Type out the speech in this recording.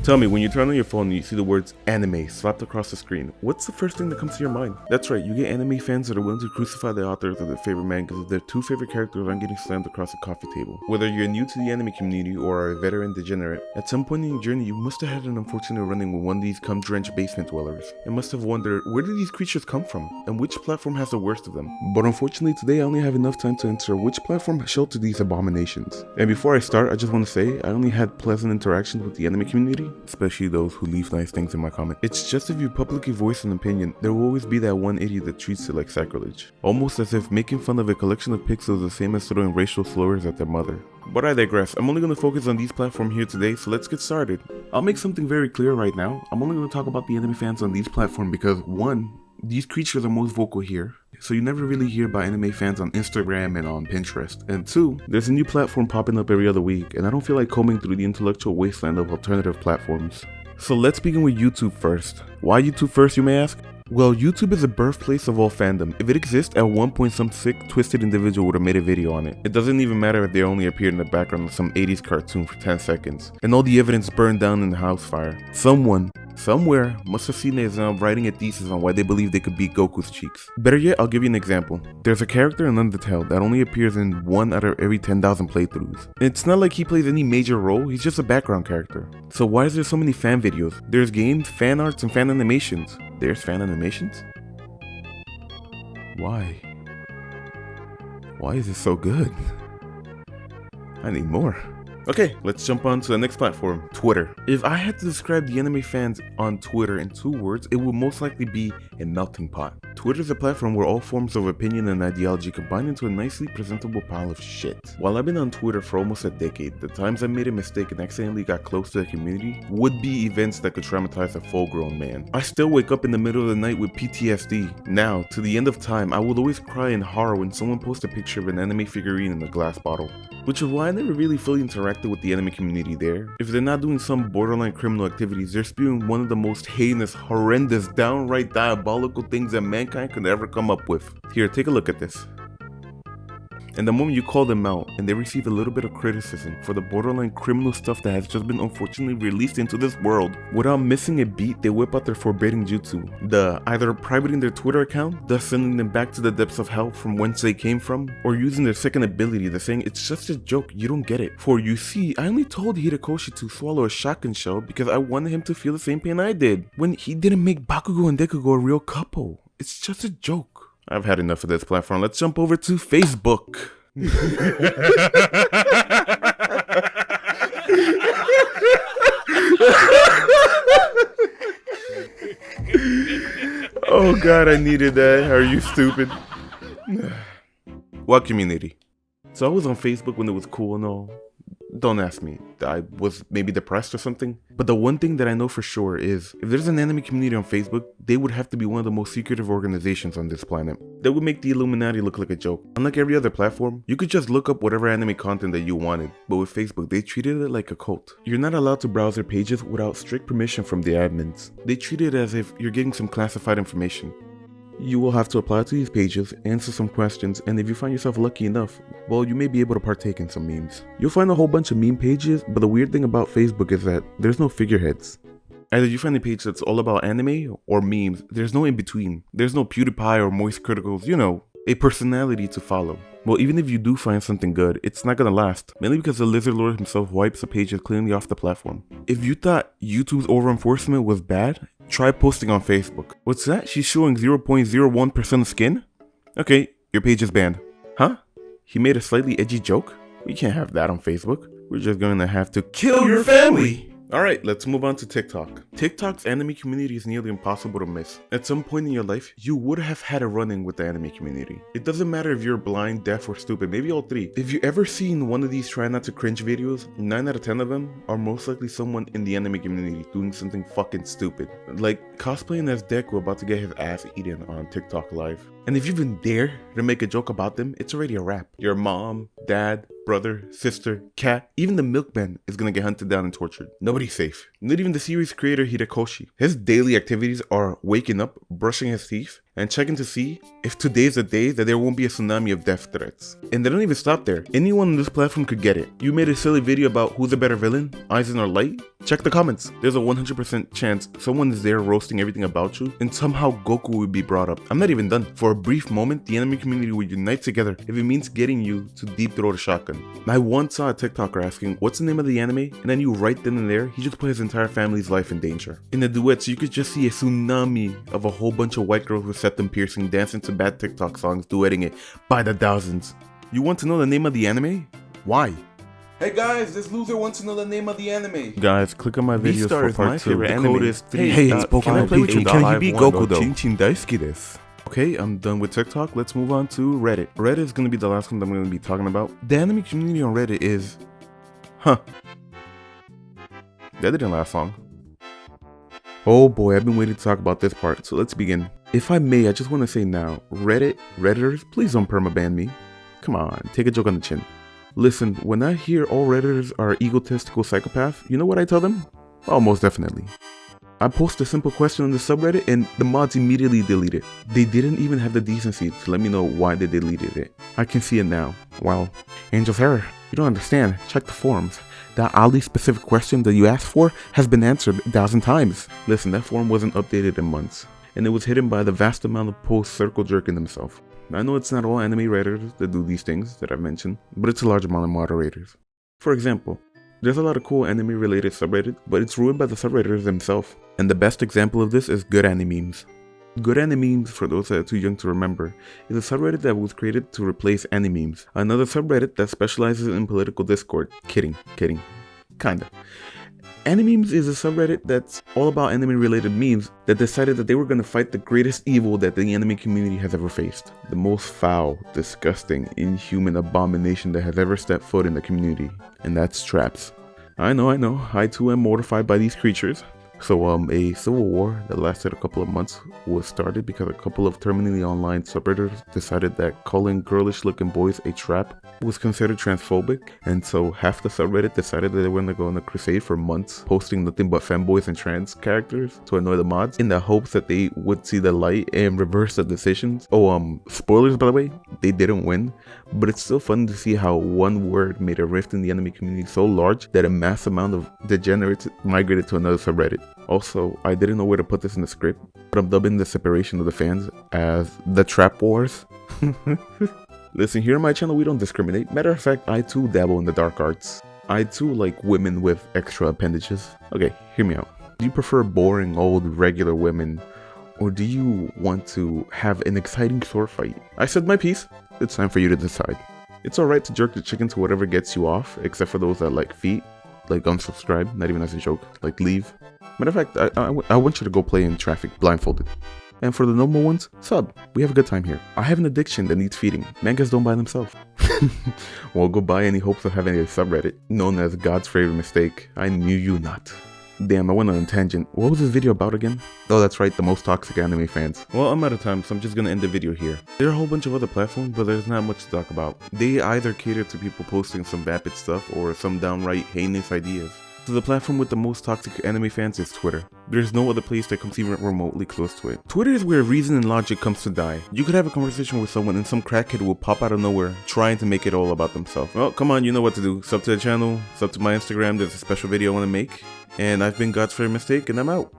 Tell me, when you turn on your phone and you see the words anime slapped across the screen, what's the first thing that comes to your mind? That's right, you get anime fans that are willing to crucify the authors of their favorite mangas if their two favorite characters aren't getting slammed across a coffee table. Whether you're new to the anime community or are a veteran degenerate, at some point in your journey you must have had an unfortunate run-in with one of these cum-drenched basement dwellers, and must have wondered, where do these creatures come from, and which platform has the worst of them? But unfortunately today I only have enough time to answer which platform sheltered these abominations. And before I start, I just want to say, I only had pleasant interactions with the anime community, especially those who leave nice things in my comment. It's just if you publicly voice an opinion, there will always be that one idiot that treats it like sacrilege. Almost as if making fun of a collection of pixels is the same as throwing racial slurs at their mother. But I digress, I'm only going to focus on these platforms here today, so let's get started. I'll make something very clear right now, I'm only going to talk about the anime fans on these platforms because 1, these creatures are most vocal here, so you never really hear about anime fans on Instagram and on Pinterest. And 2, there's a new platform popping up every other week, and I don't feel like combing through the intellectual wasteland of alternative platforms. So let's begin with YouTube first. Why YouTube first, you may ask? Well, YouTube is the birthplace of all fandom. If it exists, at one point some sick, twisted individual would have made a video on it. It doesn't even matter if they only appeared in the background of some 80s cartoon for 10 seconds, and all the evidence burned down in the house fire. Someone, somewhere, must have seen the exam writing a thesis on why they believe they could beat Goku's cheeks. Better yet, I'll give you an example. There's a character in Undertale that only appears in 1 out of every 10,000 playthroughs. And it's not like he plays any major role, he's just a background character. So why is there so many fan videos? There's games, fan arts, and fan animations. There's fan animations? Why? Why is it so good? I need more. Okay, let's jump on to the next platform, Twitter. If I had to describe the anime fans on Twitter in 2 words, it would most likely be a melting pot. Twitter is a platform where all forms of opinion and ideology combine into a nicely presentable pile of shit. While I've been on Twitter for almost a decade, the times I made a mistake and accidentally got close to the community would be events that could traumatize a full-grown man. I still wake up in the middle of the night with PTSD. Now, to the end of time, I would always cry in horror when someone posts a picture of an anime figurine in a glass bottle. Which is why I never really fully interacted with the anime community there. If they're not doing some borderline criminal activities, they're spewing one of the most heinous, horrendous, downright diabolical things that mankind could ever come up with. Here, take a look at this. And the moment you call them out and they receive a little bit of criticism for the borderline criminal stuff that has just been unfortunately released into this world, without missing a beat, they whip out their forbidding jutsu. The either privating their Twitter account, thus sending them back to the depths of hell from whence they came from, or using their second ability, the saying, it's just a joke, you don't get it. For you see, I only told Hirakoshi to swallow a shotgun shell because I wanted him to feel the same pain I did, when he didn't make Bakugo and Dekugo a real couple. It's just a joke. I've had enough of this platform. Let's jump over to Facebook. Oh god, I needed that. Are you stupid? What community? So I was on Facebook when it was cool and all. Don't ask me. I was maybe depressed or something. But the one thing that I know for sure is, if there's an anime community on Facebook, they would have to be one of the most secretive organizations on this planet. That would make the Illuminati look like a joke. Unlike every other platform, you could just look up whatever anime content that you wanted. But with Facebook, they treated it like a cult. You're not allowed to browse their pages without strict permission from the admins. They treat it as if you're getting some classified information. You will have to apply to these pages, answer some questions, and if you find yourself lucky enough, well, you may be able to partake in some memes. You'll find a whole bunch of meme pages, but the weird thing about Facebook is that there's no figureheads. Either you find a page that's all about anime or memes, there's no in between. There's no PewDiePie or Moist Criticals, you know, a personality to follow. Well, even if you do find something good, it's not gonna last, mainly because the Lizard Lord himself wipes the pages cleanly off the platform. If you thought YouTube's over-enforcement was bad, try posting on Facebook. What's that? She's showing 0.01% skin? Okay, your page is banned. Huh? He made a slightly edgy joke? We can't have that on Facebook. We're just gonna have to kill your family! Alright, let's move on to TikTok. TikTok's anime community is nearly impossible to miss. At some point in your life, you would have had a run-in with the anime community. It doesn't matter if you're blind, deaf, or stupid, maybe all 3. If you ever seen one of these try not to cringe videos, 9 out of 10 of them are most likely someone in the anime community doing something fucking stupid. Like cosplaying as Deku about to get his ass eaten on TikTok live. And if you even dare to make a joke about them, it's already a wrap. Your mom, dad, brother, sister, cat, even the milkman is gonna get hunted down and tortured. Nobody's safe. Not even the series creator Hirakoshi. His daily activities are waking up, brushing his teeth, and checking to see if today's the day that there won't be a tsunami of death threats. And they don't even stop there. Anyone on this platform could get it. You made a silly video about who's a better villain, Aizen or Light? Check the comments. There's a 100% chance someone is there roasting everything about you, and somehow Goku would be brought up. I'm not even done. For a brief moment, the anime community would unite together if it means getting you to deep throat a shotgun. I once saw a TikToker asking, what's the name of the anime? And I knew right then and there, he just put his entire family's life in danger. In the duets, you could just see a tsunami of a whole bunch of white girls with septum piercing dancing to bad TikTok songs, duetting it by the thousands. You want to know the name of the anime? Why? Hey guys, this loser wants to know the name of the anime. Guys, click on my videos for part 2. The code is 3. Hey, can I play with you? Can he be Goku though? Chinchin daisuki desu. Okay, I'm done with TikTok. Let's move on to Reddit. Reddit is going to be the last one that I'm going to be talking about. The anime community on Reddit is... That didn't last long. Oh boy, I've been waiting to talk about this part, so let's begin. If I may, I just want to say now, Redditors, please don't permaban me. Come on, take a joke on the chin. Listen, when I hear all Redditors are egotistical psychopaths, you know what I tell them? Oh, most definitely. I post a simple question on the subreddit and the mods immediately delete it. They didn't even have the decency to let me know why they deleted it. I can see it now. Wow. Angelserror, you don't understand. Check the forums. That oddly specific question that you asked for has been answered 1,000 times. Listen, that forum wasn't updated in months, and it was hidden by the vast amount of posts circle jerking themselves. I know it's not all anime writers that do these things that I've mentioned, but it's a large amount of moderators. For example, there's a lot of cool anime related subreddits, but it's ruined by the subredditors themselves. And the best example of this is Good Animemes. Good Animemes, for those that are too young to remember, is a subreddit that was created to replace Animemes, another subreddit that specializes in political discord. Kidding. Kinda. Animemes is a subreddit that's all about anime related memes that decided that they were going to fight the greatest evil that the anime community has ever faced. The most foul, disgusting, inhuman abomination that has ever stepped foot in the community. And that's traps. I know, I too am mortified by these creatures. So a civil war that lasted a couple of months was started because a couple of terminally online subredditors decided that calling girlish looking boys a trap was considered transphobic, and so half the subreddit decided that they were gonna go on a crusade for months, posting nothing but femboys and trans characters to annoy the mods in the hopes that they would see the light and reverse the decisions. Oh, spoilers by the way, they didn't win, but it's still fun to see how one word made a rift in the anime community so large that a mass amount of degenerates migrated to another subreddit. Also, I didn't know where to put this in the script, but I'm dubbing the separation of the fans as the Trap Wars. Listen, here on my channel we don't discriminate. Matter of fact, I too dabble in the dark arts. I too like women with extra appendages. Okay, hear me out. Do you prefer boring old regular women, or do you want to have an exciting sword fight? I said my piece. It's time for you to decide. It's alright to jerk the chicken to whatever gets you off, except for those that like feet. Like unsubscribe, not even as a joke, like leave. Matter of fact, I want you to go play in traffic blindfolded. And for the normal ones, sub. We have a good time here. I have an addiction that needs feeding. Mangas don't buy themselves. Well, goodbye any hopes of having a subreddit known as God's favorite mistake. I knew you not. Damn, I went on a tangent. What was this video about again? Oh, that's right, the most toxic anime fans. Well, I'm out of time, so I'm just gonna end the video here. There are a whole bunch of other platforms, but there's not much to talk about. They either cater to people posting some vapid stuff or some downright heinous ideas. So the platform with the most toxic anime fans is Twitter. There's no other place that comes even remotely close to it. Twitter is where reason and logic comes to die. You could have a conversation with someone and some crackhead will pop out of nowhere trying to make it all about themselves. Well, come on, you know what to do. Sub to the channel, sub to my Instagram, there's a special video I want to make. And I've been God's favorite mistake, and I'm out.